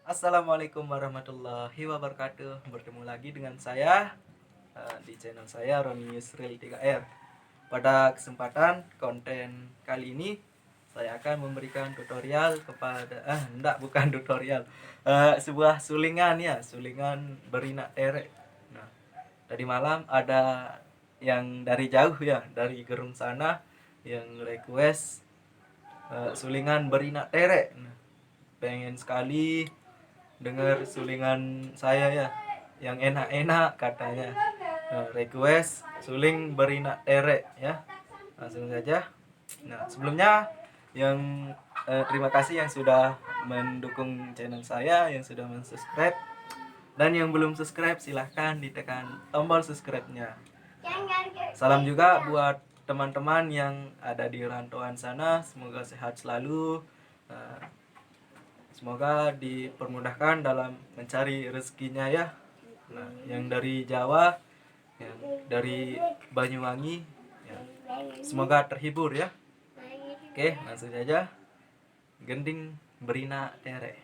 Assalamualaikum warahmatullahi wabarakatuh. Bertemu lagi dengan saya di channel saya Roni Yusril 3R. Pada kesempatan konten kali ini saya akan memberikan tutorial kepada enggak, bukan tutorial. Sebuah sulingan ya, sulingan berinak terek. Nah, tadi malam ada yang dari jauh ya, dari Gerung sana yang request sulingan berinak terek. Nah, pengen sekali dengar sulingan saya ya, yang enak-enak katanya. Request suling berinak terek ya, langsung saja. Nah, sebelumnya yang terima kasih yang sudah mendukung channel saya, yang sudah mensubscribe, dan yang belum subscribe silahkan ditekan tombol subscribe-nya. Salam juga buat teman-teman yang ada di rantauan sana, semoga sehat selalu. Semoga dipermudahkan dalam mencari rezekinya ya. Nah, yang dari Jawa, yang dari Banyuwangi, ya, semoga terhibur ya. Oke, langsung saja. Gending berina tere.